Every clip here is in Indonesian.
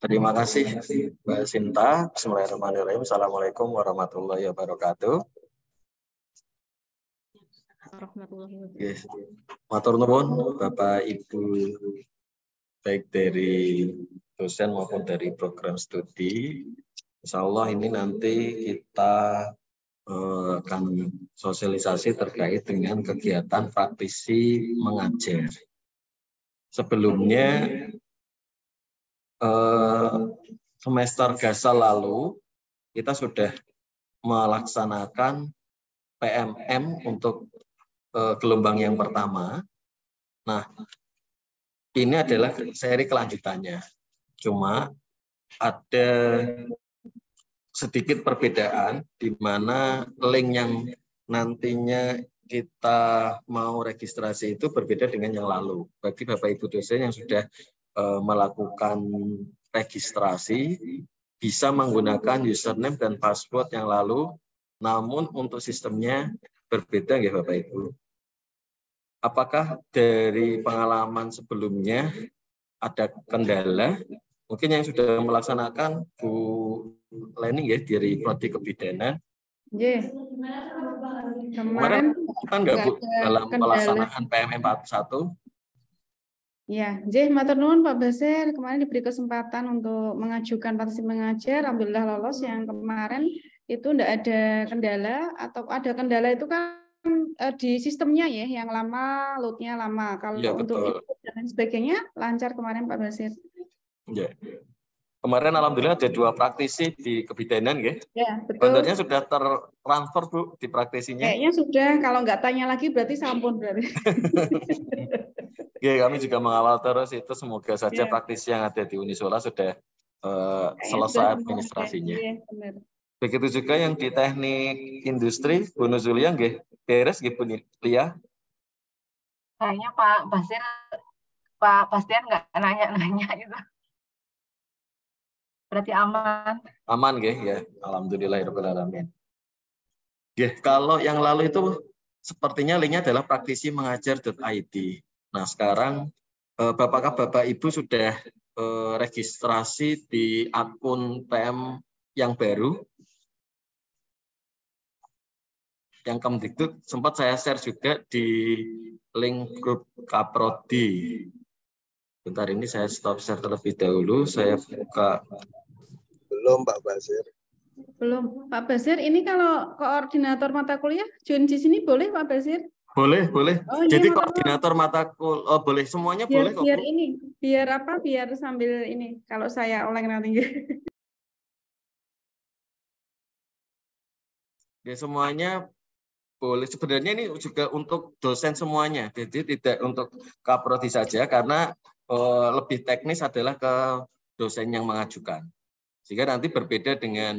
Terima kasih Mbak Sinta. Bismillahirrahmanirrahim. Assalamualaikum warahmatullahi wabarakatuh. Yes. Matur nuwun Bapak Ibu, baik dari dosen maupun dari program studi. Insya Allah ini nanti kita akan sosialisasi terkait dengan kegiatan praktisi mengajar. Sebelumnya semester gasal lalu kita sudah melaksanakan PMM untuk gelombang yang pertama. Nah, ini adalah seri kelanjutannya. Cuma ada sedikit perbedaan di mana link yang nantinya kita mau registrasi itu berbeda dengan yang lalu. Bagi Bapak Ibu dosen yang sudah melakukan registrasi bisa menggunakan username dan password yang lalu, namun untuk sistemnya berbeda ya Bapak Ibu. Apakah dari pengalaman sebelumnya ada kendala? Mungkin yang sudah melaksanakan Bu Leni ya dari Prodi Kebidanan. Yeah. Kemarin kan nggak Bu dalam pelaksanaan PMM 41? Ya, matur nuwun Pak Basir. Kemarin diberi kesempatan untuk mengajukan praktisi mengajar, alhamdulillah lolos. Yang kemarin itu tidak ada kendala, atau ada kendala itu kan di sistemnya ya, yang lama, loadnya lama. Kalau ya, untuk input dan sebagainya lancar kemarin Pak Basir. Ya. Kemarin alhamdulillah ada 2 praktisi di kebidanan ya. Ya, betul. Bandarnya sudah tertransfer Bu di praktisinya? Kayaknya sudah, kalau nggak tanya lagi berarti sampun berarti. Ya, kami juga mengawal terus itu, semoga saja praktisi yang ada di Unisola sudah selesai administrasinya. Ya, benar. Begitu juga yang di teknik industri, Bu Nuzulia nggih beres nggih Bu Lia? Kayaknya Pak Bastian nggak nanya-nanya itu. Berarti aman. Aman nggih ya, alhamdulillahirabbil alamin. Nggih, kalau yang lalu itu sepertinya linknya adalah praktisi mengajar.id. Nah, sekarang Bapak Ibu sudah registrasi di akun PM yang baru, yang Kemdikbud. Sempat saya share juga di link grup Kaprodi. Bentar, ini saya stop share terlebih dahulu. Saya buka. Belum Pak Basir. Belum Pak Basir. Ini kalau koordinator mata kuliah join di sini boleh Pak Basir? Boleh. Oh, jadi koordinator mata kuliah boleh, semuanya boleh kok. Biar ini, biar sambil ini kalau saya oleng nanti. Ya, semuanya boleh. Sebenarnya ini juga untuk dosen semuanya. Jadi tidak untuk kaprodi saja, karena lebih teknis adalah ke dosen yang mengajukan. Sehingga nanti berbeda dengan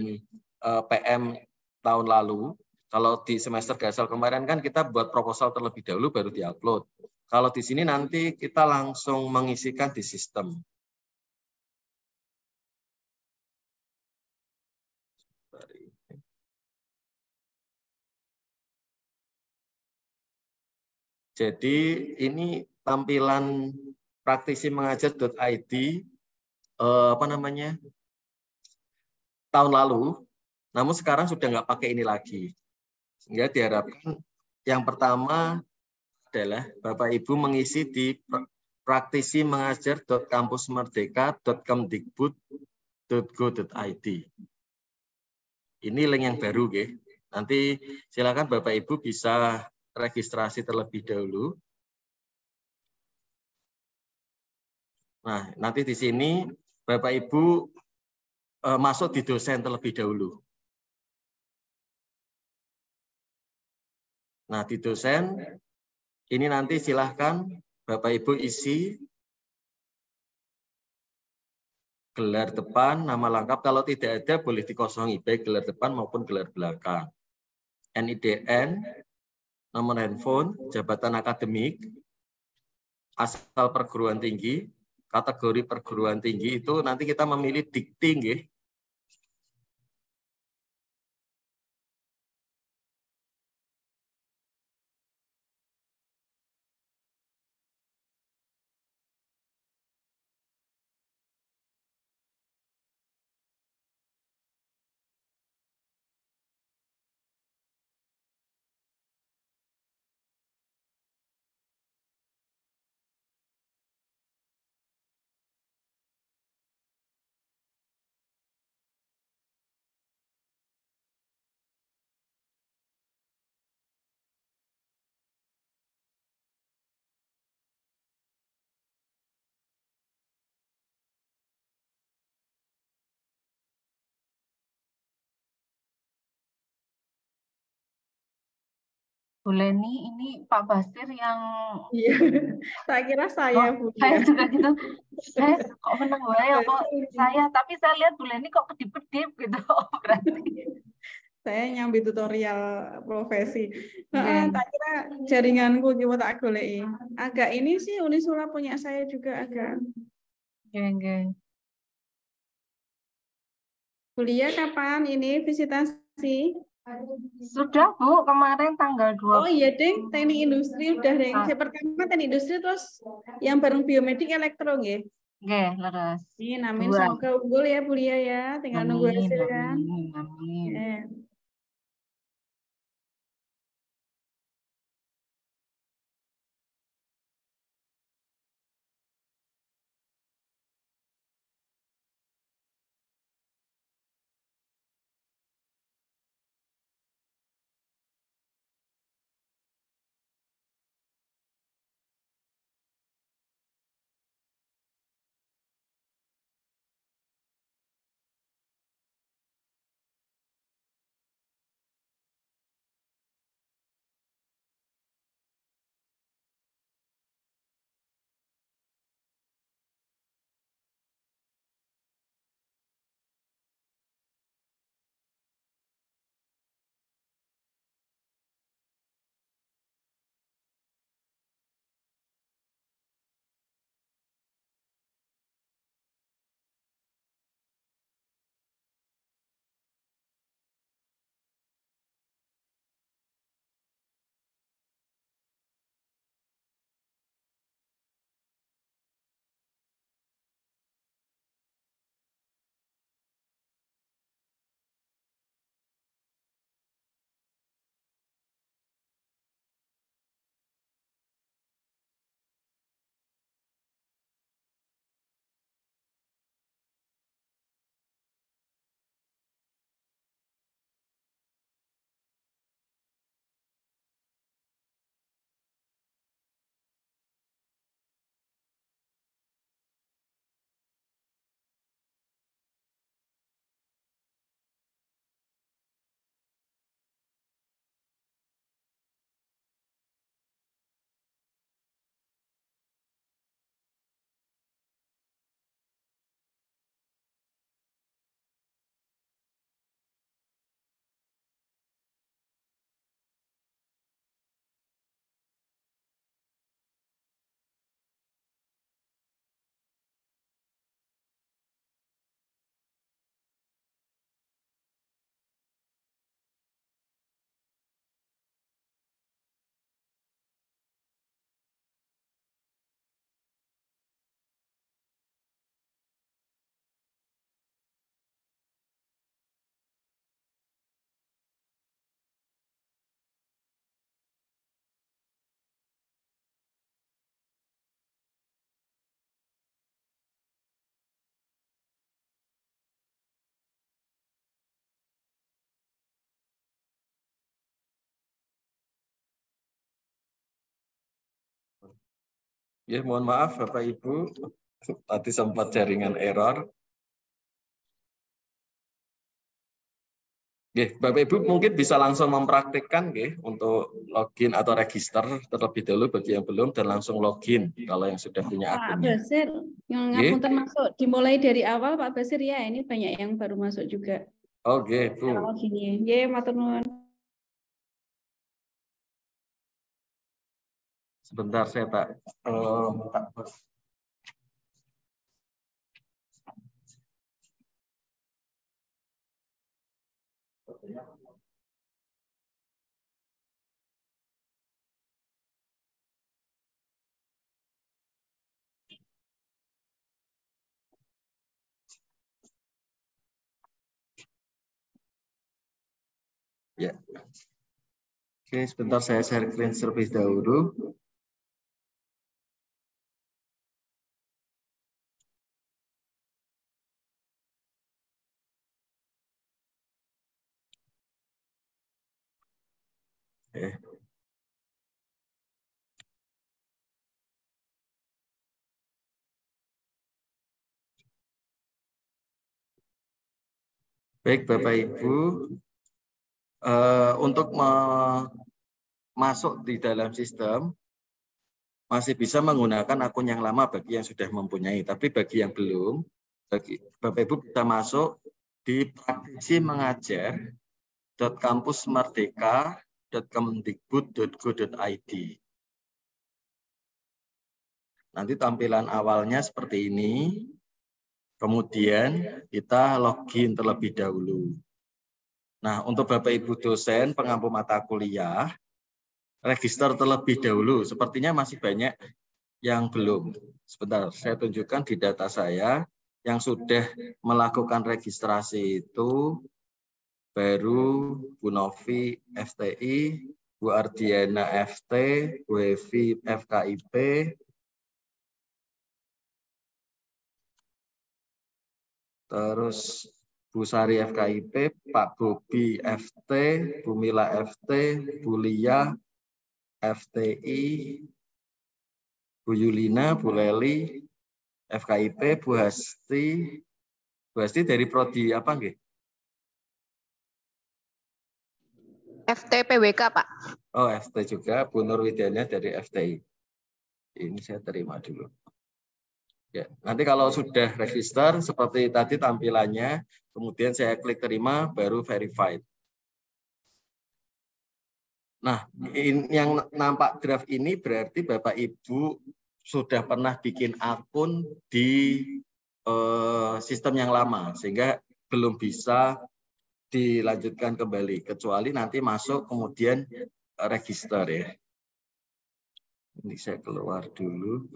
PM tahun lalu. Kalau di semester gasal kemarin kan kita buat proposal terlebih dahulu baru diupload. Kalau di sini nanti kita langsung mengisikan di sistem. Jadi ini tampilan praktisi mengajar.id tahun lalu, namun sekarang sudah nggak pakai ini lagi. Sehingga diharapkan yang pertama adalah Bapak Ibu mengisi di praktisi mengajar.kampusmerdeka.kemdikbud.go.id. Ini link yang baru, ya. Nanti silakan Bapak Ibu bisa registrasi terlebih dahulu. Nah, nanti di sini Bapak Ibu masuk di dosen terlebih dahulu. Nah, di dosen ini nanti silahkan Bapak Ibu isi gelar depan, nama lengkap. Kalau tidak ada boleh dikosongi, baik gelar depan maupun gelar belakang. NIDN, nomor handphone, jabatan akademik, asal perguruan tinggi, kategori perguruan tinggi itu nanti kita memilih dikti, nggih. Bu Leni, ini Pak Basir yang Iya, tak kira saya Bu saya ya. juga gitu. Saya kok menang wae apa Basir. saya, tapi saya lihat Bu Leni kok kedip-kedip gitu. Berarti. Saya nyambi tutorial profesi. Iya, iya. Tak kira jaringanku gimana tak goleki. Agak ini sih Unisula punya saya juga agak. Oke, oke. Kuliah kapan ini visitasi? Sudah Bu, kemarin tanggal 20. Oh iya deh, teknik industri udah deh. Ah, Yang pertama teknik industri terus yang bareng biomedik elektro nggih. oke, leres. Amin, Dua. semoga unggul ya Bulia ya. Tinggal nunggu Amin, hasil kan. amin, amin. Ya, mohon maaf Bapak Ibu, tadi sempat jaringan error. Oke, Bapak Ibu mungkin bisa langsung mempraktikkan untuk login atau register terlebih dahulu bagi yang belum dan langsung login kalau yang sudah punya Pak akunnya. Basir, yang ngapunten masuk dimulai dari awal Pak Basir ya. Ini banyak yang baru masuk juga. Oke, Bu. Kalau gini, ya matur nuwun. Sebentar saya tak ya. Oke, sebentar saya share screen terlebih dahulu. Oke. Baik Bapak Ibu, untuk masuk di dalam sistem masih bisa menggunakan akun yang lama bagi yang sudah mempunyai. Tapi bagi yang belum, Bapak Ibu bisa masuk di praktisi mengajar.kampusmerdeka.kemdikbud.go.id. Nanti tampilan awalnya seperti ini. Kemudian kita login terlebih dahulu. Nah, untuk Bapak Ibu dosen pengampu mata kuliah, register terlebih dahulu. Sepertinya masih banyak yang belum. Sebentar, saya tunjukkan di data saya yang sudah melakukan registrasi itu baru Bu Novi FTI, Bu Ardiana FT, Bu Evi FKIP, terus Bu Sari FKIP, Pak Bobi FT, Bu Mila FT, Bu Lia FTI, Bu Yulina, Bu Leli, FKIP, Bu Hasti dari prodi apa nggih? FTPWK, Pak. Oh, FT juga, Bu Nurwidana dari FTI. Ini saya terima dulu. Ya, nanti kalau sudah register seperti tadi tampilannya, kemudian saya klik terima, baru verified. Nah, yang nampak draft ini berarti Bapak Ibu sudah pernah bikin akun di sistem yang lama, sehingga belum bisa dilanjutkan kembali, kecuali nanti masuk kemudian register ya. Ini saya keluar dulu.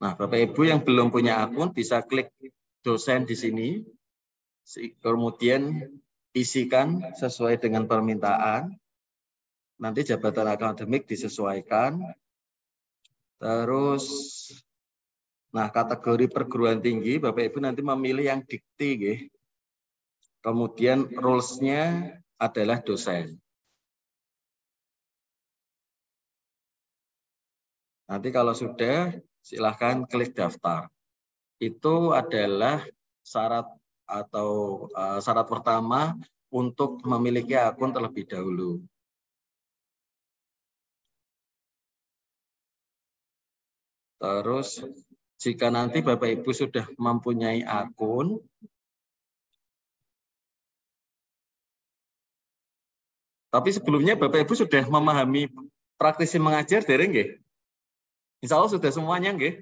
Nah, Bapak Ibu yang belum punya akun bisa klik dosen di sini, kemudian isikan sesuai dengan permintaan. Nanti jabatan akademik disesuaikan. Terus, nah kategori perguruan tinggi, Bapak Ibu nanti memilih yang dikti. Ya. Kemudian rules-nya adalah dosen. Nanti kalau sudah, silahkan klik daftar. Itu adalah syarat atau syarat pertama untuk memiliki akun terlebih dahulu. Terus jika nanti Bapak Ibu sudah mempunyai akun, tapi sebelumnya Bapak Ibu sudah memahami praktisi mengajar dari nggih? Insya Allah sudah semuanya nggih.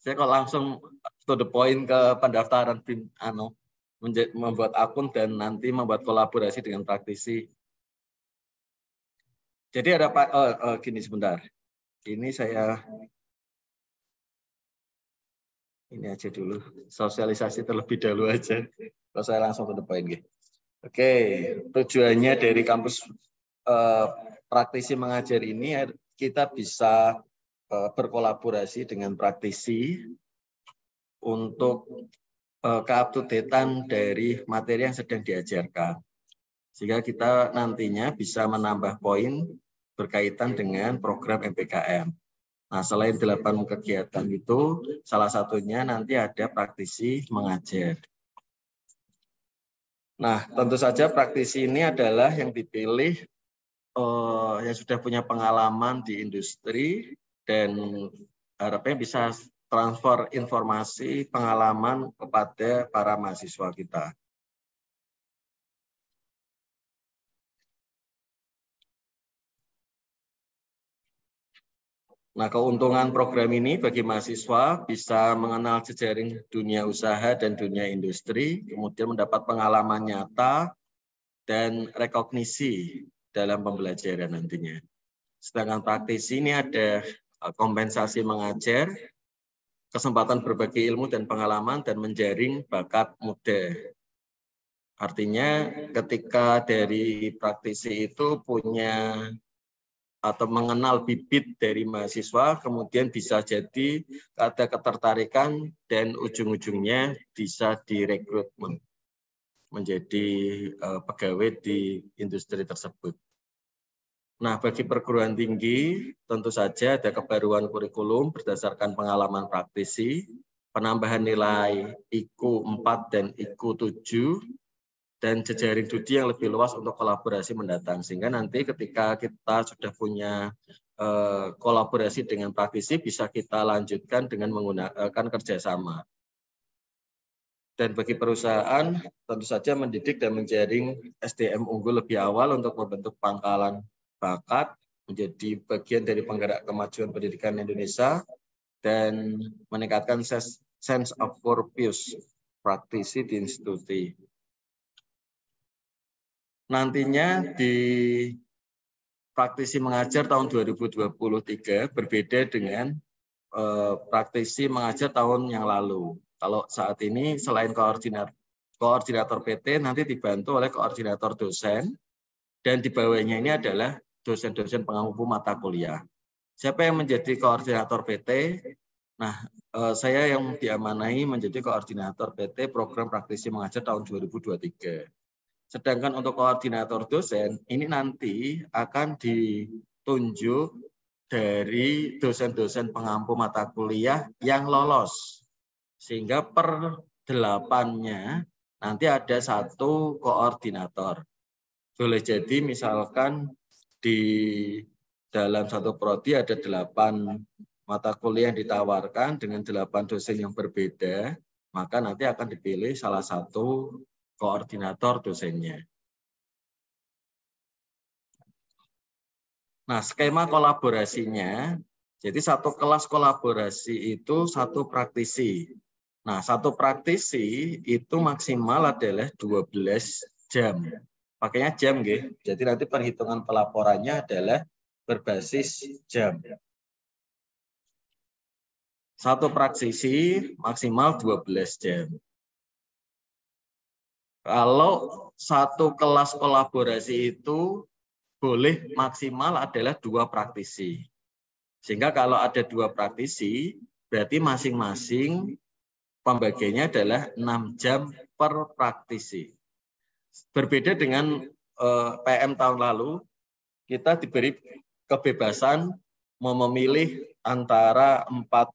Saya kok langsung to the point ke pendaftaran membuat akun dan nanti membuat kolaborasi dengan praktisi. Jadi ada gini sebentar. Ini saya ini aja dulu, sosialisasi terlebih dahulu aja. Kalau saya langsung to the point gitu. Oke, tujuannya dari kampus praktisi mengajar ini kita bisa berkolaborasi dengan praktisi untuk ke-up-to-date-an dari materi yang sedang diajarkan. Sehingga kita nantinya bisa menambah poin berkaitan dengan program MPKM. Nah, selain 8 kegiatan itu, salah satunya nanti ada praktisi mengajar. Nah, tentu saja praktisi ini adalah yang dipilih yang sudah punya pengalaman di industri dan harapnya bisa transfer informasi pengalaman kepada para mahasiswa kita. Nah, keuntungan program ini bagi mahasiswa bisa mengenal jejaring dunia usaha dan dunia industri, kemudian mendapat pengalaman nyata dan rekognisi dalam pembelajaran nantinya. Sedangkan praktisi ini ada kompensasi mengajar, kesempatan berbagi ilmu dan pengalaman, dan menjaring bakat muda. Artinya ketika dari praktisi itu punya atau mengenal bibit dari mahasiswa, kemudian bisa jadi ada ketertarikan dan ujung-ujungnya bisa direkrutmen menjadi pegawai di industri tersebut. Nah, bagi perguruan tinggi tentu saja ada kebaruan kurikulum berdasarkan pengalaman praktisi, penambahan nilai IQ 4 dan IQ 7, dan jejaring studi yang lebih luas untuk kolaborasi mendatang. Sehingga nanti ketika kita sudah punya kolaborasi dengan praktisi, bisa kita lanjutkan dengan menggunakan kerjasama. Dan bagi perusahaan, tentu saja mendidik dan menjaring SDM unggul lebih awal untuk membentuk pangkalan bakat, menjadi bagian dari penggerak kemajuan pendidikan Indonesia, dan meningkatkan sense of purpose praktisi di institusi. Nantinya di praktisi mengajar tahun 2023 berbeda dengan praktisi mengajar tahun yang lalu. Kalau saat ini selain koordinator PT nanti dibantu oleh koordinator dosen, dan di bawahnya ini adalah dosen-dosen pengampu mata kuliah. Siapa yang menjadi koordinator PT? Nah, saya yang diamanai menjadi koordinator PT program praktisi mengajar tahun 2023. Sedangkan untuk koordinator dosen, ini nanti akan ditunjuk dari dosen-dosen pengampu mata kuliah yang lolos. Sehingga per 8-nya nanti ada satu koordinator. Boleh jadi misalkan di dalam satu prodi ada 8 mata kuliah yang ditawarkan dengan 8 dosen yang berbeda, maka nanti akan dipilih salah satu koordinator dosennya. Nah, skema kolaborasinya, jadi satu kelas kolaborasi itu satu praktisi. Nah, satu praktisi itu maksimal adalah 12 jam. Pakainya jam, nggih. Jadi nanti perhitungan pelaporannya adalah berbasis jam. Satu praktisi maksimal 12 jam. Kalau satu kelas kolaborasi itu boleh maksimal adalah 2 praktisi. Sehingga kalau ada 2 praktisi, berarti masing-masing pembagiannya adalah 6 jam per praktisi. Berbeda dengan PM tahun lalu, kita diberi kebebasan mau memilih antara 4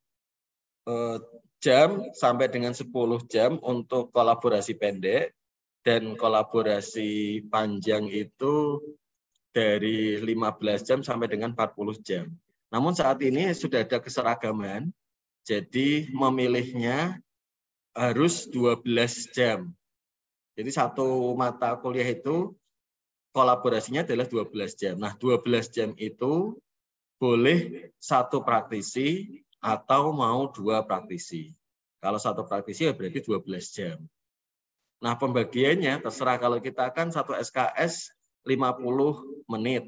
jam sampai dengan 10 jam untuk kolaborasi pendek, dan kolaborasi panjang itu dari 15 jam sampai dengan 40 jam. Namun saat ini sudah ada keseragaman, jadi memilihnya harus 12 jam. Jadi satu mata kuliah itu kolaborasinya adalah 12 jam. Nah, 12 jam itu boleh satu praktisi atau mau 2 praktisi. Kalau satu praktisi ya berarti 12 jam. Nah, pembagiannya terserah, kalau kita kan satu SKS 50 menit.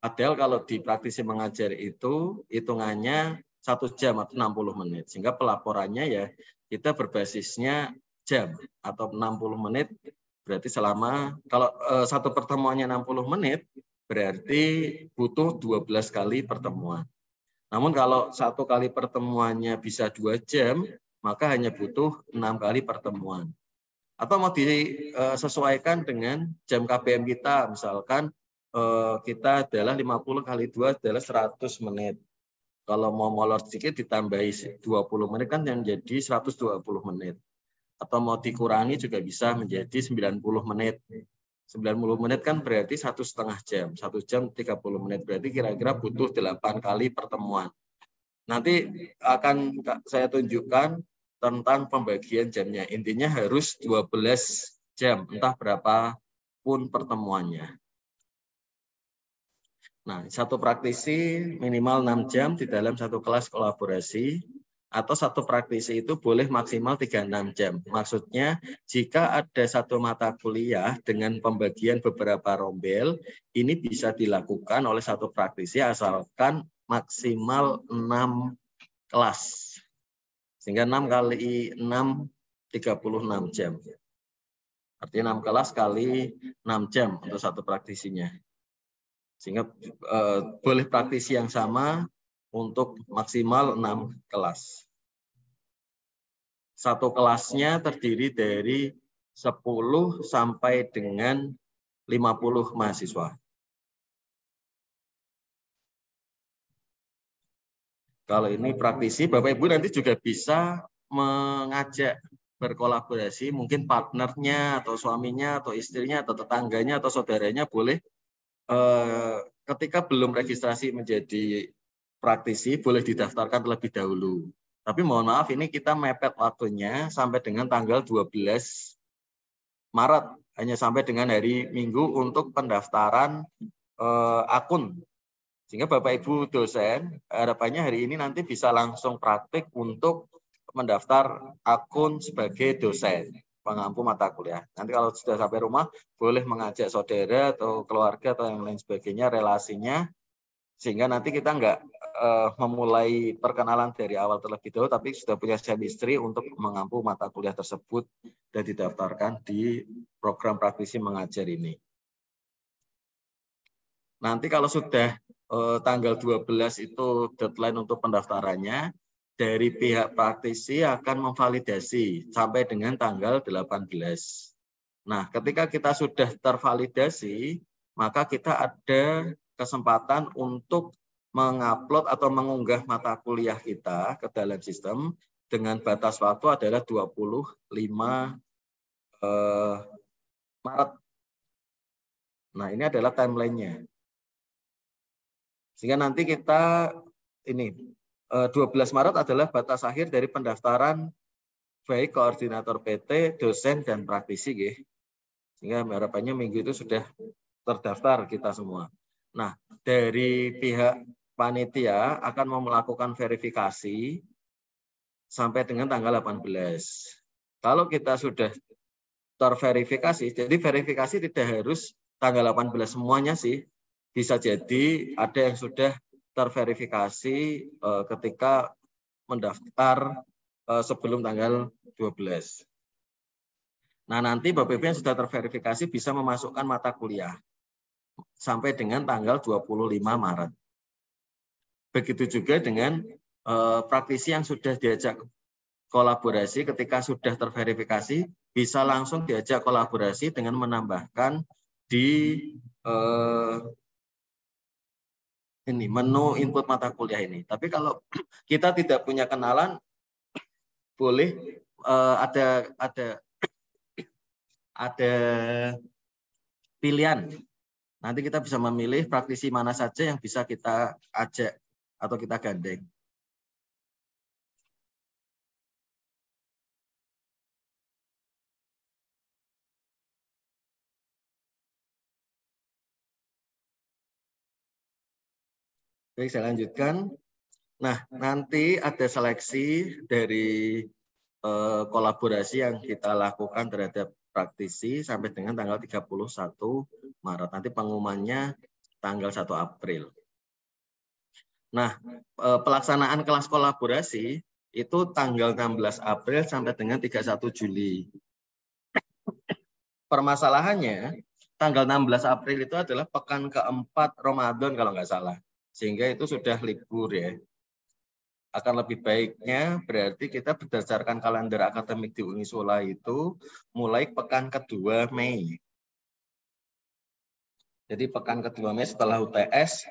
Padahal kalau di praktisi mengajar itu hitungannya 1 jam atau 60 menit. Sehingga pelaporannya ya kita berbasisnya jam atau 60 menit. Berarti selama, kalau satu pertemuannya 60 menit, berarti butuh 12 kali pertemuan. Namun kalau satu kali pertemuannya bisa 2 jam, maka hanya butuh 6 kali pertemuan. Atau mau disesuaikan dengan jam KBM kita, misalkan kita adalah 50 kali 2 adalah 100 menit. Kalau mau molor sedikit ditambahi 20 menit kan yang jadi 120 menit. Atau mau dikurangi juga bisa menjadi 90 menit. 90 menit kan berarti 1,5 jam. 1 jam 30 menit. Berarti kira-kira butuh 8 kali pertemuan. Nanti akan saya tunjukkan tentang pembagian jamnya. Intinya harus 12 jam, entah berapapun pertemuannya. Nah, satu praktisi minimal 6 jam di dalam satu kelas kolaborasi, atau satu praktisi itu boleh maksimal 36 jam. Maksudnya, jika ada satu mata kuliah dengan pembagian beberapa rombel, ini bisa dilakukan oleh satu praktisi asalkan maksimal 6 kelas. Sehingga 6 kali 6, 36 jam. Artinya 6 kelas kali 6 jam untuk satu praktisinya. Sehingga boleh praktisi yang sama untuk maksimal 6 kelas. Satu kelasnya terdiri dari 10 sampai dengan 50 mahasiswa. Kalau ini praktisi, Bapak Ibu nanti juga bisa mengajak berkolaborasi, mungkin partnernya atau suaminya atau istrinya atau tetangganya atau saudaranya boleh ketika belum registrasi menjadi praktisi boleh didaftarkan terlebih dahulu. Tapi mohon maaf ini kita mepet waktunya sampai dengan tanggal 12 Maret, hanya sampai dengan hari Minggu untuk pendaftaran akun. Sehingga Bapak Ibu dosen harapannya hari ini nanti bisa langsung praktik untuk mendaftar akun sebagai dosen pengampu mata kuliah. Nanti kalau sudah sampai rumah boleh mengajak saudara atau keluarga atau yang lain sebagainya relasinya, sehingga nanti kita nggak memulai perkenalan dari awal terlebih dahulu, tapi sudah punya chemistry untuk mengampu mata kuliah tersebut dan didaftarkan di program praktisi mengajar ini. Nanti kalau sudah tanggal 12 itu deadline untuk pendaftarannya, dari pihak praktisi akan memvalidasi sampai dengan tanggal 18. Nah, ketika kita sudah tervalidasi, maka kita ada kesempatan untuk mengupload atau mengunggah mata kuliah kita ke dalam sistem dengan batas waktu adalah 25 Maret. Nah, ini adalah timeline-nya. Sehingga nanti kita ini 12 Maret adalah batas akhir dari pendaftaran baik koordinator PT, dosen dan praktisi, gitu. Sehingga harapannya minggu itu sudah terdaftar kita semua. Nah, dari pihak panitia akan melakukan verifikasi sampai dengan tanggal 18. Kalau kita sudah terverifikasi, jadi verifikasi tidak harus tanggal 18 semuanya sih. Bisa jadi ada yang sudah terverifikasi ketika mendaftar sebelum tanggal 12. Nah, nanti Bapak Ibu yang sudah terverifikasi bisa memasukkan mata kuliah sampai dengan tanggal 25 Maret. Begitu juga dengan praktisi yang sudah diajak kolaborasi ketika sudah terverifikasi, bisa langsung diajak kolaborasi dengan menambahkan di ini menu input mata kuliah ini. Tapi kalau kita tidak punya kenalan, boleh ada pilihan. Nanti kita bisa memilih praktisi mana saja yang bisa kita ajak atau kita gandeng. Baik, saya lanjutkan. Nah, nanti ada seleksi dari kolaborasi yang kita lakukan terhadap praktisi sampai dengan tanggal 31 Maret. Nanti pengumumannya tanggal 1 April. Nah, pelaksanaan kelas kolaborasi itu tanggal 16 April sampai dengan 31 Juli. Permasalahannya, tanggal 16 April itu adalah pekan keempat Ramadan kalau nggak salah. Sehingga itu sudah libur ya. Akan lebih baiknya berarti kita berdasarkan kalender akademik di Unisola itu mulai pekan kedua Mei. Jadi pekan kedua Mei setelah UTS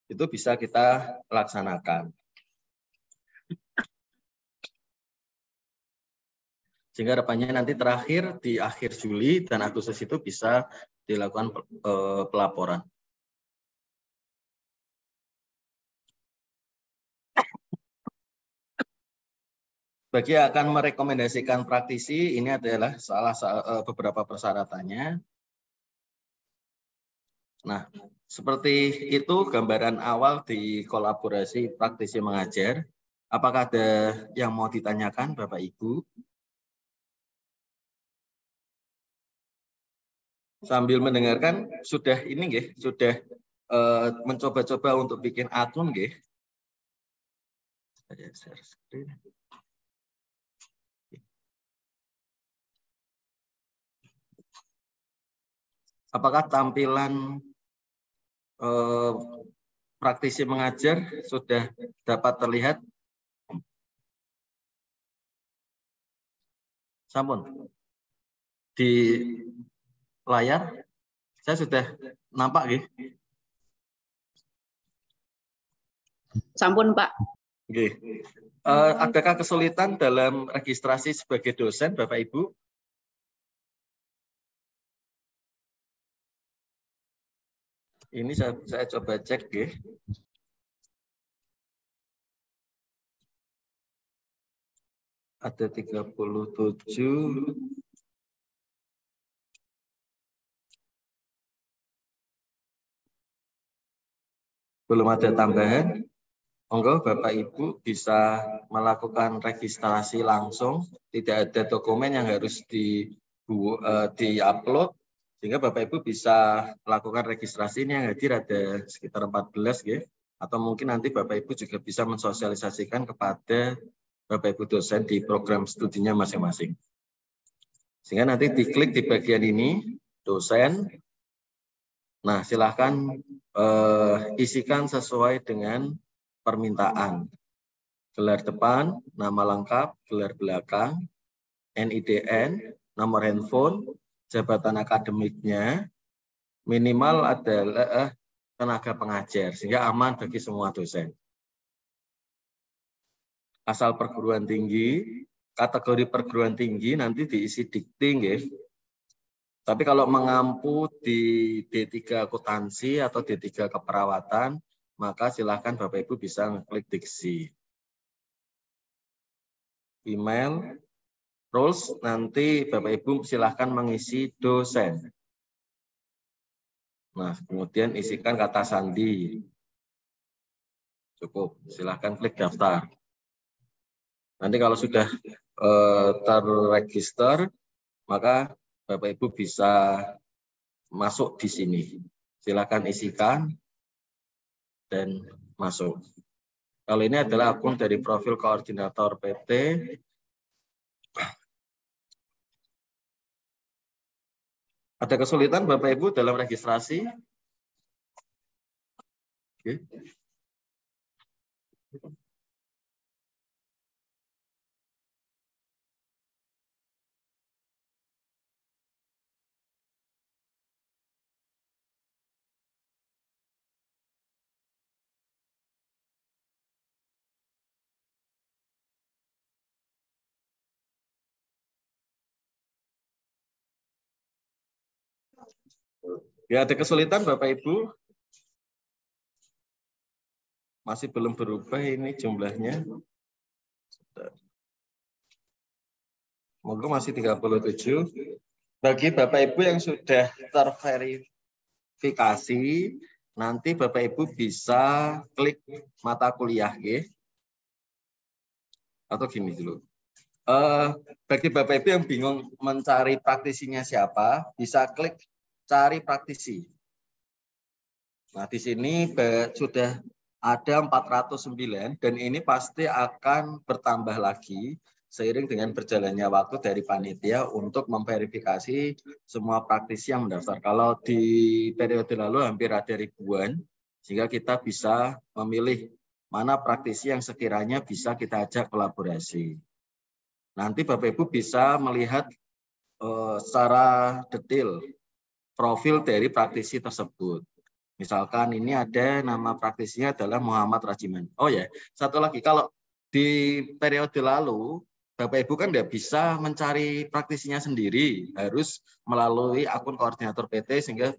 itu bisa kita laksanakan. Sehingga harapannya nanti terakhir di akhir Juli dan Agustus itu bisa dilakukan pelaporan. Bagi yang akan merekomendasikan praktisi, ini adalah beberapa persyaratannya. Nah, seperti itu gambaran awal di kolaborasi praktisi mengajar. Apakah ada yang mau ditanyakan, Bapak Ibu? Sambil mendengarkan, sudah ini nggih, sudah mencoba-coba untuk bikin akun nggih. Saya share screen. Apakah tampilan praktisi mengajar sudah dapat terlihat? Sampun. Di layar saya sudah nampak nggih. Sampun, Pak. Oke. Adakah kesulitan dalam registrasi sebagai dosen, Bapak Ibu? Ini saya coba cek, ya. Ada 37. Belum ada tambahan. Monggo Bapak Ibu bisa melakukan registrasi langsung, tidak ada dokumen yang harus di-upload, sehingga Bapak Ibu bisa melakukan registrasi. Ini yang hadir ada sekitar 14, ya. Atau mungkin nanti Bapak Ibu juga bisa mensosialisasikan kepada Bapak Ibu dosen di program studinya masing-masing. Sehingga nanti diklik di bagian ini, dosen. Nah, silahkan isikan sesuai dengan permintaan. Gelar depan, nama lengkap, gelar belakang, NIDN, nomor handphone, jabatan akademiknya, minimal adalah tenaga pengajar, sehingga aman bagi semua dosen. Asal perguruan tinggi, kategori perguruan tinggi nanti diisi dikti, ya. Tapi kalau mengampu di D3 akuntansi atau D3 keperawatan, maka silakan Bapak Ibu bisa klik diksi. Email, roles, nanti Bapak Ibu silahkan mengisi dosen. Nah, kemudian isikan kata sandi. Cukup, silahkan klik daftar. Nanti kalau sudah terregister, maka Bapak Ibu bisa masuk di sini. Silahkan isikan dan masuk. Kalau ini adalah akun dari profil koordinator PT. Ada kesulitan Bapak Ibu dalam registrasi? Oke. Ya, ada kesulitan Bapak Ibu? Masih belum berubah ini jumlahnya. Monggo masih 37. Bagi Bapak Ibu yang sudah terverifikasi, nanti Bapak Ibu bisa klik mata kuliah, ya. Atau gini dulu. Bagi Bapak Ibu yang bingung mencari praktisinya siapa, bisa klik cari praktisi. Nah, di sini sudah ada 409 dan ini pasti akan bertambah lagi seiring dengan berjalannya waktu dari panitia untuk memverifikasi semua praktisi yang mendaftar. Kalau di periode lalu hampir ada ribuan, sehingga kita bisa memilih mana praktisi yang sekiranya bisa kita ajak kolaborasi. Nanti Bapak Ibu bisa melihat secara detail profil dari praktisi tersebut. Misalkan ini ada nama praktisinya adalah Muhammad Rajiman. Oh ya, satu lagi, kalau di periode lalu Bapak Ibu kan tidak bisa mencari praktisinya sendiri, harus melalui akun koordinator PT sehingga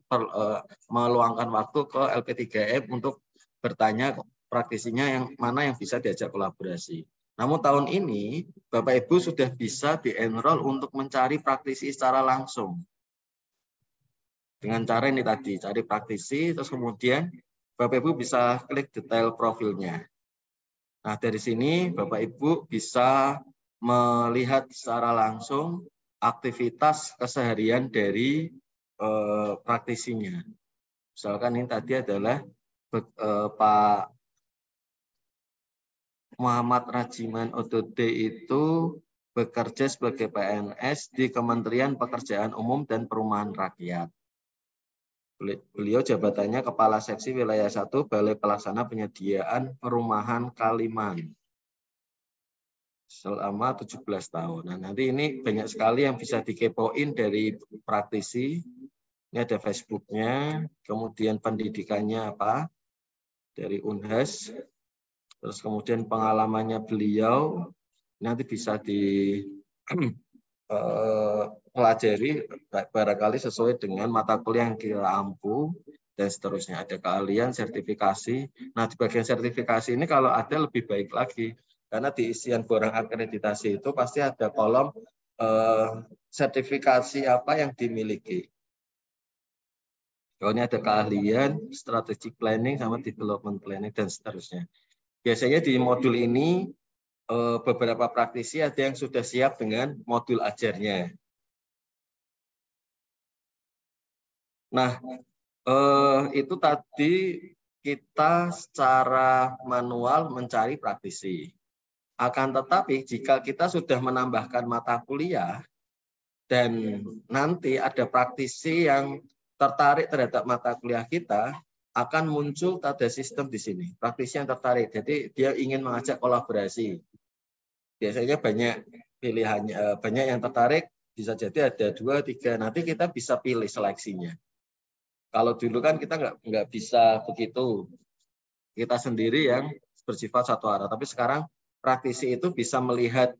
meluangkan waktu ke LP3M untuk bertanya praktisinya yang mana yang bisa diajak kolaborasi. Namun tahun ini Bapak Ibu sudah bisa di-enroll untuk mencari praktisi secara langsung. Dengan cara ini tadi, cari praktisi, terus kemudian Bapak Ibu bisa klik detail profilnya. Nah, dari sini Bapak Ibu bisa melihat secara langsung aktivitas keseharian dari praktisinya. Misalkan ini tadi adalah Pak Muhammad Rajiman ODD itu bekerja sebagai PNS di Kementerian Pekerjaan Umum dan Perumahan Rakyat. Beliau jabatannya Kepala Seksi Wilayah 1 Balai Pelaksana Penyediaan Perumahan Kaliman selama 17 tahun. Nah, nanti ini banyak sekali yang bisa dikepoin dari praktisi. Ini ada Facebooknya, kemudian pendidikannya apa, dari Unhas. Terus kemudian pengalamannya beliau nanti bisa pelajari barangkali sesuai dengan mata kuliah yang kita ampu dan seterusnya. Ada keahlian, sertifikasi. Nah, di bagian sertifikasi ini kalau ada lebih baik lagi. Karena di isian borang akreditasi itu pasti ada kolom sertifikasi apa yang dimiliki. Kalau ini ada keahlian, strategic planning, sama development planning, dan seterusnya. Biasanya di modul ini beberapa praktisi ada yang sudah siap dengan modul ajarnya. Nah, itu tadi kita secara manual mencari praktisi. Akan tetapi jika kita sudah menambahkan mata kuliah dan nanti ada praktisi yang tertarik terhadap mata kuliah kita, akan muncul tanda sistem di sini. Praktisi yang tertarik, jadi dia ingin mengajak kolaborasi. Biasanya banyak pilihannya, banyak yang tertarik, bisa jadi ada 2, 3. Nanti kita bisa pilih seleksinya. Kalau dulu kan kita nggak bisa begitu. Kita sendiri yang bersifat satu arah. Tapi sekarang praktisi itu bisa melihat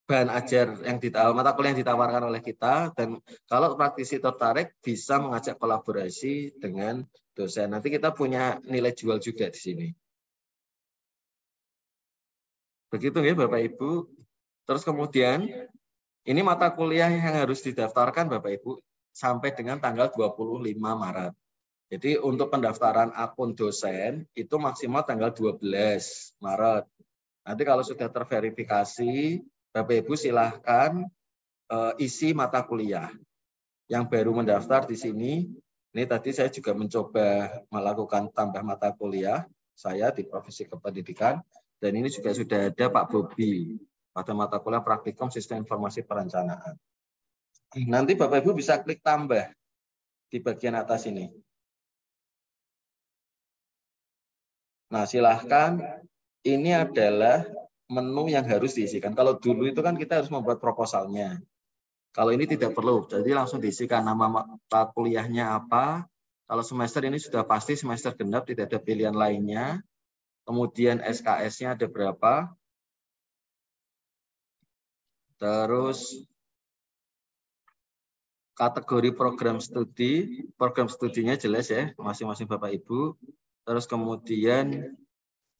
bahan ajar yang mata kuliah yang ditawarkan oleh kita, dan kalau praktisi tertarik bisa mengajak kolaborasi dengan dosen. Nanti kita punya nilai jual juga di sini. Begitu ya Bapak Ibu. Terus kemudian ini mata kuliah yang harus didaftarkan Bapak Ibu sampai dengan tanggal 25 Maret. Jadi untuk pendaftaran akun dosen itu maksimal tanggal 12 Maret. Nanti kalau sudah terverifikasi, Bapak Ibu silahkan isi mata kuliah. Yang baru mendaftar di sini, ini tadi saya juga mencoba melakukan tambah mata kuliah saya di Profesi Kependidikan, dan ini juga sudah ada Pak Bobi pada mata kuliah Praktikum Sistem Informasi Perencanaan. Nanti Bapak Ibu bisa klik tambah di bagian atas ini. Nah, silahkan, ini adalah menu yang harus diisikan. Kalau dulu itu kan kita harus membuat proposalnya. Kalau ini tidak perlu, jadi langsung diisikan nama mata kuliahnya apa. Kalau semester ini sudah pasti semester genap, tidak ada pilihan lainnya. Kemudian SKS-nya ada berapa. Terus kategori program studinya jelas ya, masing-masing Bapak Ibu. Terus kemudian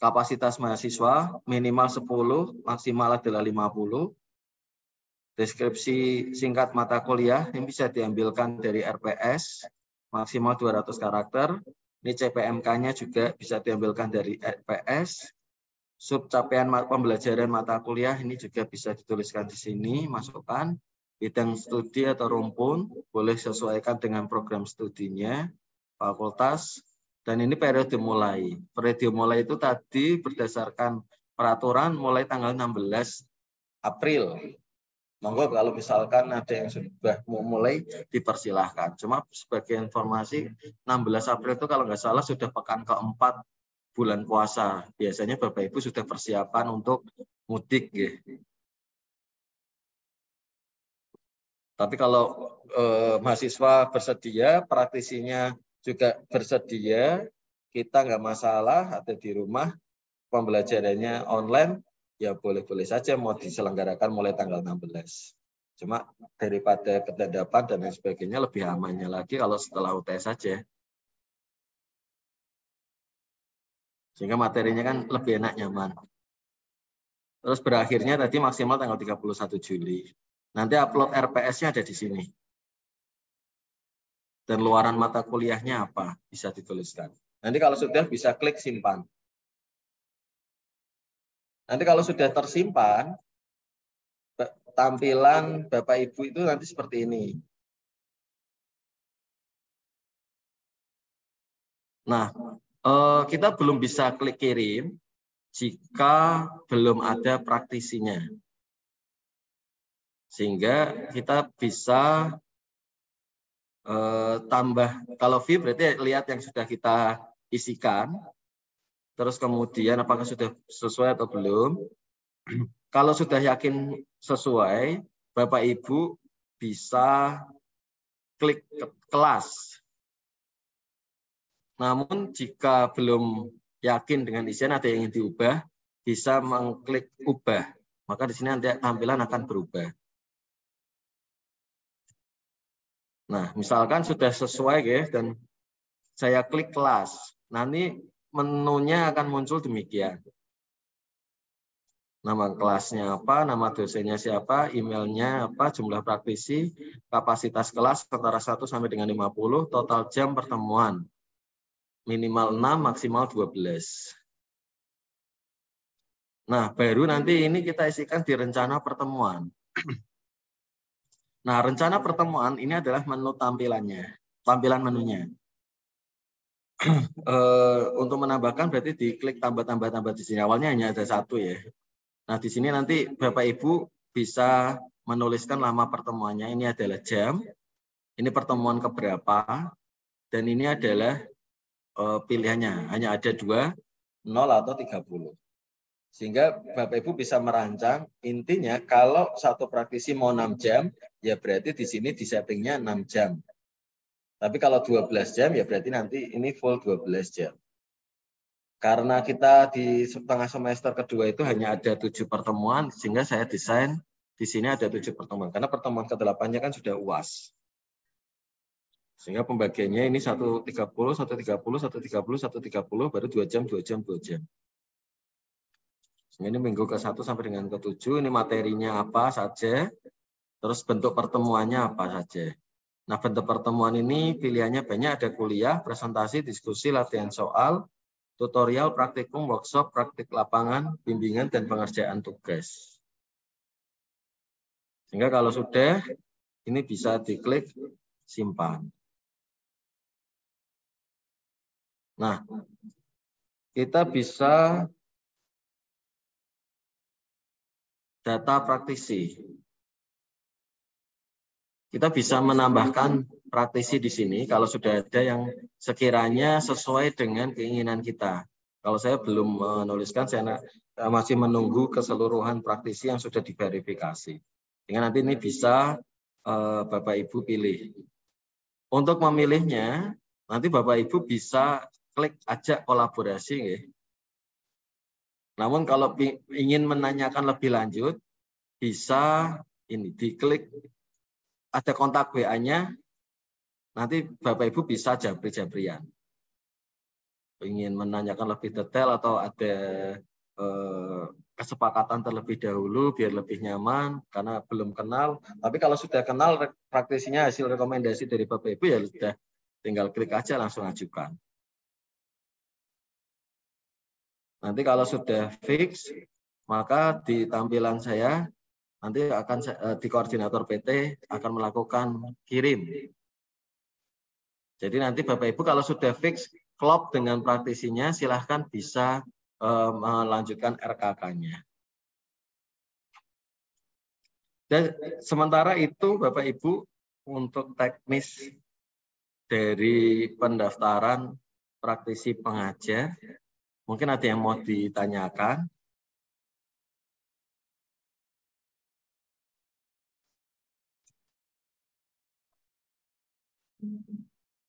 kapasitas mahasiswa minimal 10, maksimal adalah 50. Deskripsi singkat mata kuliah ini bisa diambilkan dari RPS, maksimal 200 karakter. Ini CPMK-nya juga bisa diambilkan dari RPS. Sub capaian pembelajaran mata kuliah ini juga bisa dituliskan di sini, masukkan. Bidang studi atau rumpun, boleh sesuaikan dengan program studinya, fakultas. Dan ini periode mulai. Periode mulai itu tadi berdasarkan peraturan mulai tanggal 16 April. Monggo kalau misalkan ada yang sudah mau mulai dipersilahkan. Cuma sebagai informasi 16 April itu kalau nggak salah sudah pekan keempat bulan puasa. Biasanya Bapak Ibu sudah persiapan untuk mudik. Ya. Tapi kalau mahasiswa bersedia, praktisinya juga bersedia, kita nggak masalah, ada di rumah, pembelajarannya online, ya boleh-boleh saja mau diselenggarakan mulai tanggal 16. Cuma daripada kedadapan dan lain sebagainya lebih amannya lagi kalau setelah UTS saja. Sehingga materinya kan lebih enak, nyaman. Terus berakhirnya tadi maksimal tanggal 31 Juli. Nanti upload RPS-nya ada di sini. Dan luaran mata kuliahnya apa? Bisa dituliskan. Nanti kalau sudah bisa klik simpan. Nanti kalau sudah tersimpan, tampilan Bapak Ibu itu nanti seperti ini. Nah, kita belum bisa klik kirim jika belum ada praktisinya. Sehingga kita bisa tambah, kalau view berarti lihat yang sudah kita isikan. Terus kemudian apakah sudah sesuai atau belum. Kalau sudah yakin sesuai, Bapak Ibu bisa klik kelas. Namun jika belum yakin dengan isian ada yang ingin diubah, bisa mengklik ubah. Maka di sini nanti tampilan akan berubah. Nah, misalkan sudah sesuai guys, dan saya klik kelas. Nanti menunya akan muncul demikian. Nama kelasnya apa, nama dosennya siapa, emailnya apa, jumlah praktisi, kapasitas kelas antara 1 sampai dengan 50, total jam pertemuan. Minimal 6, maksimal 12. Nah, baru nanti ini kita isikan di rencana pertemuan. Nah, rencana pertemuan ini adalah menu tampilannya, tampilan menunya. Untuk menambahkan berarti diklik tambah di sini. Awalnya hanya ada 1 ya. Nah, di sini nanti Bapak Ibu bisa menuliskan lama pertemuannya. Ini adalah jam, ini pertemuan keberapa, dan ini adalah pilihannya. Hanya ada 2, 0 atau 30. Sehingga Bapak Ibu bisa merancang, intinya kalau satu praktisi mau 6 jam, ya berarti di sini di settingnya 6 jam. Tapi kalau 12 jam, ya berarti nanti ini full 12 jam. Karena kita di setengah semester kedua itu hanya ada 7 pertemuan, sehingga saya desain di sini ada 7 pertemuan. Karena pertemuan ke-8-nya kan sudah UAS. Sehingga pembagiannya ini 1.30, 1.30, 1.30, 1.30, baru 2 jam, 2 jam, 2 jam. Sehingga ini minggu ke-1 sampai dengan ke-7, ini materinya apa saja, terus bentuk pertemuannya apa saja. Nah, bentuk pertemuan ini pilihannya banyak, ada kuliah, presentasi, diskusi, latihan soal, tutorial, praktikum, workshop, praktik lapangan, bimbingan, dan pengerjaan tugas. Sehingga kalau sudah, ini bisa diklik simpan. Nah, kita bisa data praktisi. Kita bisa menambahkan praktisi di sini kalau sudah ada yang sekiranya sesuai dengan keinginan kita. Kalau saya belum menuliskan, saya masih menunggu keseluruhan praktisi yang sudah diverifikasi. Sehingga nanti ini bisa Bapak Ibu pilih. Untuk memilihnya, nanti Bapak Ibu bisa klik ajak kolaborasi. Ya. Namun kalau ingin menanyakan lebih lanjut, bisa ini diklik, ada kontak WA-nya, nanti Bapak Ibu bisa jabri-jabrian. Ingin menanyakan lebih detail atau ada kesepakatan terlebih dahulu biar lebih nyaman karena belum kenal. Tapi kalau sudah kenal praktisinya hasil rekomendasi dari Bapak Ibu ya sudah tinggal klik aja langsung ajukan. Nanti kalau sudah fix maka di tampilan saya nanti akan di koordinator PT akan melakukan kirim. Jadi nanti Bapak Ibu kalau sudah fix klop dengan praktisinya silahkan bisa melanjutkan RKK-nya. Dan sementara itu Bapak Ibu untuk teknis dari pendaftaran praktisi pengajar, mungkin ada yang mau ditanyakan.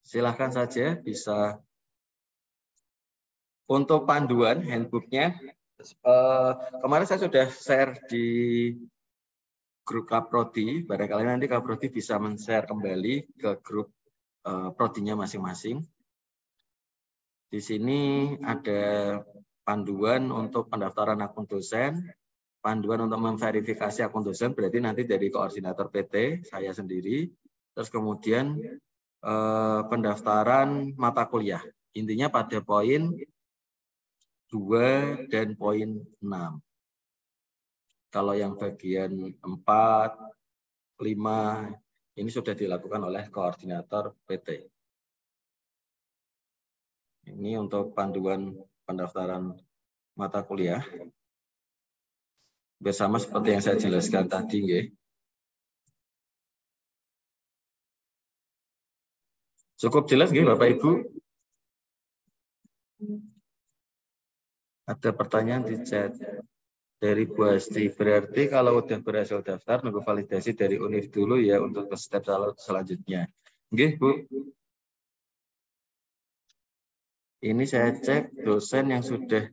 Silahkan saja bisa. Untuk panduan handbooknya, kemarin saya sudah share di grup Kaprodi, barangkali nanti Kaprodi bisa men-share kembali ke grup prodinya masing-masing. Di sini ada panduan untuk pendaftaran akun dosen, panduan untuk memverifikasi akun dosen, berarti nanti dari koordinator PT, saya sendiri, terus kemudian pendaftaran mata kuliah. Intinya pada poin 2 dan poin 6. Kalau yang bagian 4, 5, ini sudah dilakukan oleh koordinator PT. Ini untuk panduan pendaftaran mata kuliah. Bersama seperti yang saya jelaskan tadi. Ya. Cukup jelas ya Bapak Ibu? Ada pertanyaan di chat dari Bu Asti. Berarti kalau udah berhasil daftar, nunggu validasi dari UNIF dulu ya untuk ke step selanjutnya. Oke, Bu. Ini saya cek dosen yang sudah,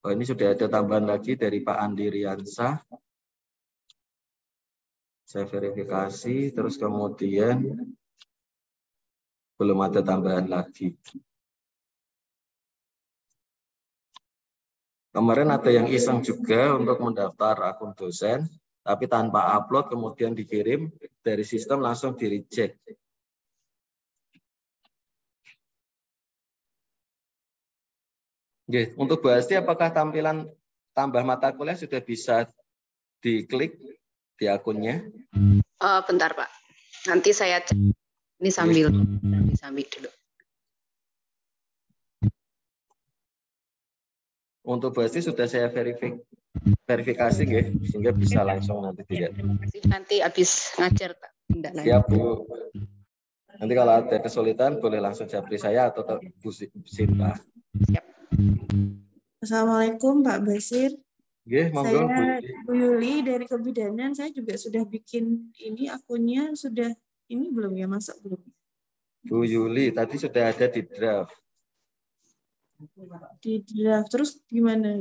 oh ini sudah ada tambahan lagi dari Pak Andi Riansa. Saya verifikasi, terus kemudian belum ada tambahan lagi. Kemarin ada yang iseng juga untuk mendaftar akun dosen, tapi tanpa upload kemudian dikirim dari sistem langsung di reject. Oke, untuk Bu Asti, apakah tampilan tambah mata kuliah sudah bisa diklik di akunnya? Bentar Pak, nanti saya cek. Ini sambil dulu. Untuk Bu Asti sudah saya verifikasi, sehingga bisa langsung nanti tidak. Nanti habis ngajar Pak. Siap Bu. Nanti kalau ada kesulitan boleh langsung japri saya atau Bu Sinta. Siap. Assalamualaikum Pak Basir. Monggo, Saya Bu Yuli dari Kebidanan. Saya juga sudah bikin ini akunnya, sudah ini belum ya, masuk belum? Bu Yuli tadi sudah ada di draft. Di draft terus gimana?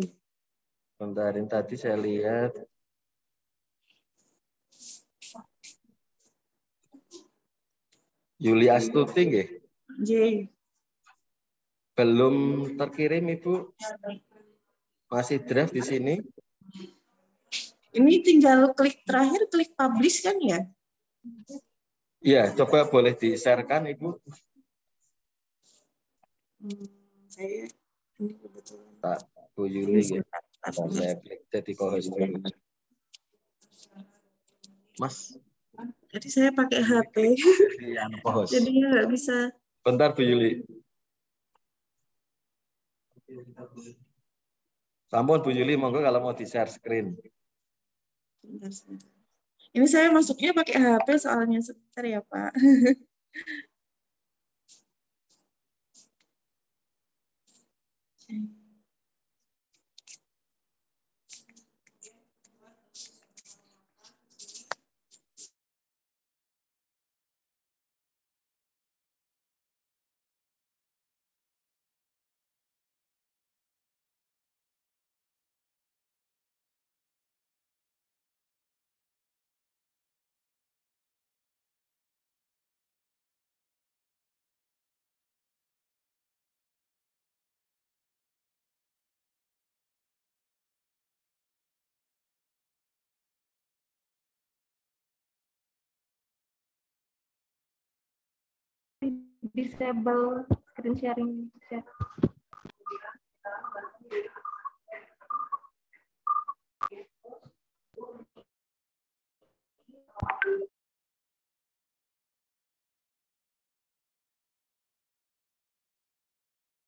Bentarin tadi saya lihat. Yuli Astuti nggih? J. Belum terkirim Ibu. Masih draft di sini. Ini tinggal klik terakhir, klik publish kan ya? Iya, coba boleh di-share-kan Ibu. Saya ini kebetulan. Pak Bu Yuli nggih. Saya klik jadi co-host dulu. Mas. Jadi saya pakai HP. Jadi nggak bisa. Bentar Bu Yuli. Sampun Bu Yuli, monggo kalau mau di-share screen. Ini saya masuknya pakai HP soalnya, sebentar ya Pak. Disable screen sharing.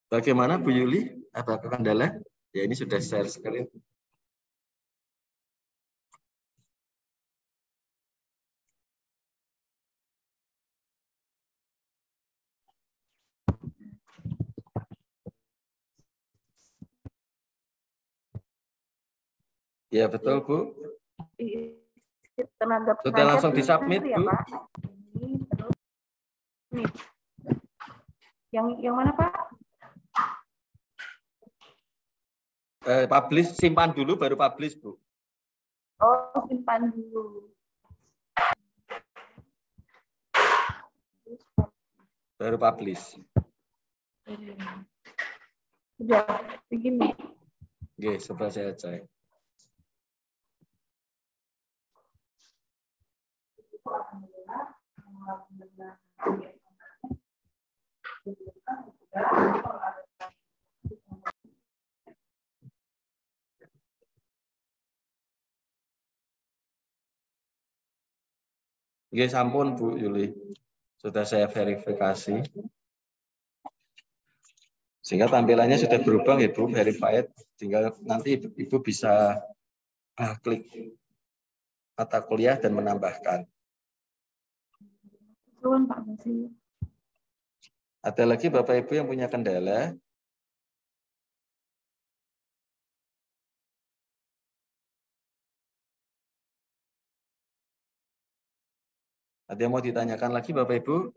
Bagaimana Bu Yuli? Ada kendala? Ya ini sudah share screen. Ya betul Bu. Sudah langsung disubmit Bu. Ya, Pak. Ini terus nih. Yang mana Pak? Publish, simpan dulu baru publish Bu. Oh, simpan dulu. Baru publish. Sudah begini. Oke, coba saya cek. Oke, sampun Bu Yuli. Sudah saya verifikasi. Sehingga tampilannya sudah berubah ya Bu, verified. Sehingga nanti Ibu bisa klik mata kuliah dan menambahkan. Pak Basir. Ada lagi Bapak Ibu yang punya kendala? Ada yang mau ditanyakan lagi Bapak Ibu?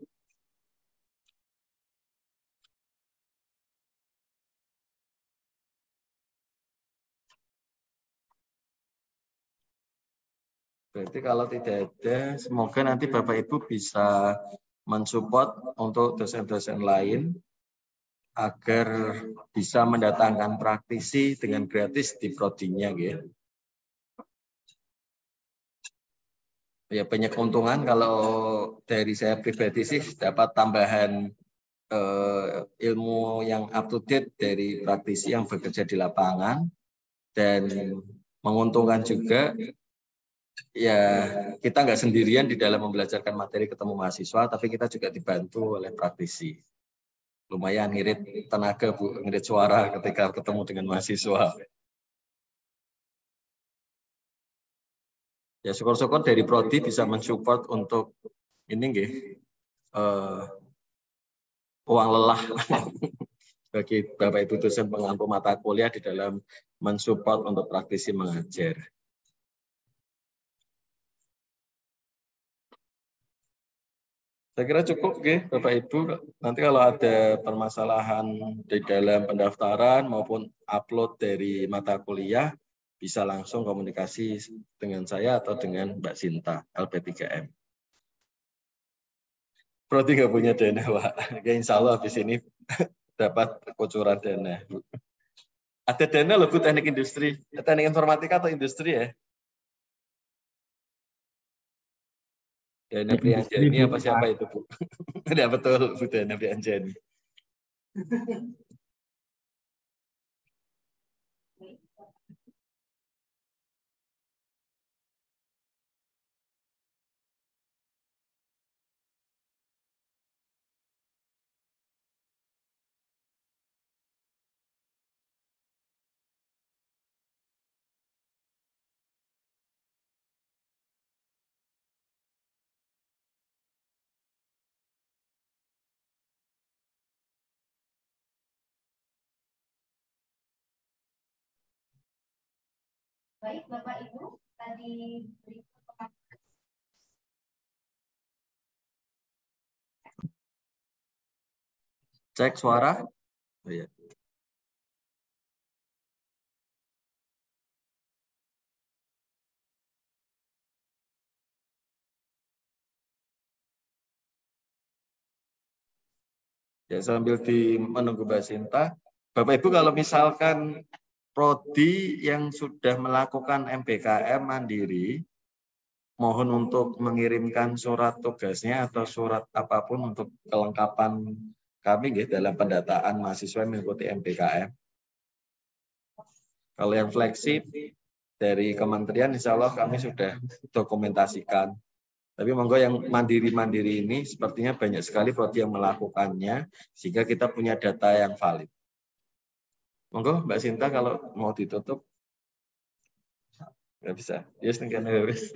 Berarti kalau tidak ada, semoga nanti Bapak Ibu bisa mensupport untuk dosen-dosen lain agar bisa mendatangkan praktisi dengan gratis di prodinya, gitu. Ya banyak keuntungan kalau dari saya pribadi sih dapat tambahan ilmu yang up to date dari praktisi yang bekerja di lapangan, dan menguntungkan juga ya kita nggak sendirian di dalam membelajarkan materi ketemu mahasiswa, tapi kita juga dibantu oleh praktisi. Lumayan ngirit tenaga, Bu, ngirit suara ketika ketemu dengan mahasiswa. Ya syukur-syukur dari prodi bisa mensupport untuk ini nggih, uang lelah bagi Bapak Ibu dosen pengampu mata kuliah di dalam mensupport untuk praktisi mengajar. Saya kira cukup, Bapak Ibu. Nanti kalau ada permasalahan di dalam pendaftaran maupun upload dari mata kuliah, bisa langsung komunikasi dengan saya atau dengan Mbak Sinta, LP3M. Prodi nggak punya dana, Pak. Ya, insya Allah habis ini dapat kucuran dana. Ada dana loh, Bu, teknik industri, teknik informatika atau industri ya? Dana Prianjani apa siapa itu, Bu? Tidak betul, Bu, Dana Prianjani. Baik, Bapak Ibu, tadi Cek suara. Oh, ya. Ya, sambil menunggu Mbak Sinta, Bapak Ibu kalau misalkan prodi yang sudah melakukan MBKM mandiri, mohon untuk mengirimkan surat tugasnya atau surat apapun untuk kelengkapan kami dalam pendataan mahasiswa yang mengikuti MBKM. Kalau yang flagship dari kementerian, insya Allah kami sudah dokumentasikan. Tapi monggo yang mandiri-mandiri ini sepertinya banyak sekali prodi yang melakukannya, sehingga kita punya data yang valid. Monggo Mbak Sinta kalau mau ditutup. Nggak bisa. Yes, nggak harus.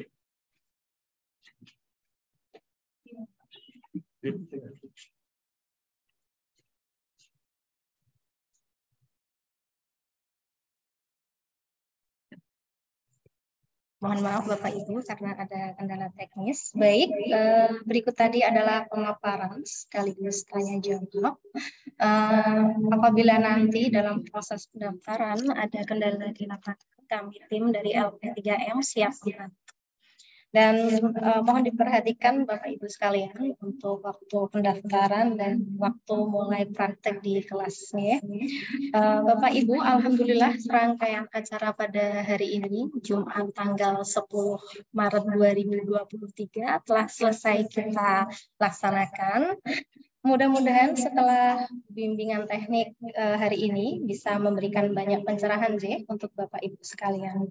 mohon maaf Bapak Ibu karena ada kendala teknis. Baik, berikut tadi adalah pemaparan sekaligus tanya jawab. Apabila nanti dalam proses pendaftaran ada kendala di lapangan, kami tim dari LP3M siap dibantu. Dan mohon diperhatikan Bapak Ibu sekalian untuk waktu pendaftaran dan waktu mulai praktek di kelasnya. Bapak Ibu, alhamdulillah serangkaian acara pada hari ini Jumat tanggal 10 Maret 2023 telah selesai kita laksanakan. Mudah-mudahan setelah bimbingan teknik hari ini bisa memberikan banyak pencerahan untuk Bapak Ibu sekalian.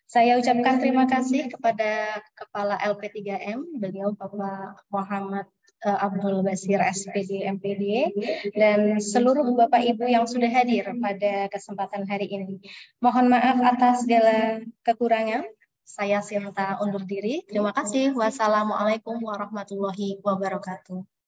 Saya ucapkan terima kasih kepada Kepala LP3M, beliau Bapak Muhammad Abdul Basir SPD MPD, dan seluruh Bapak Ibu yang sudah hadir pada kesempatan hari ini. Mohon maaf atas segala kekurangan. Saya Sinta undur diri. Terima kasih. Wassalamualaikum warahmatullahi wabarakatuh.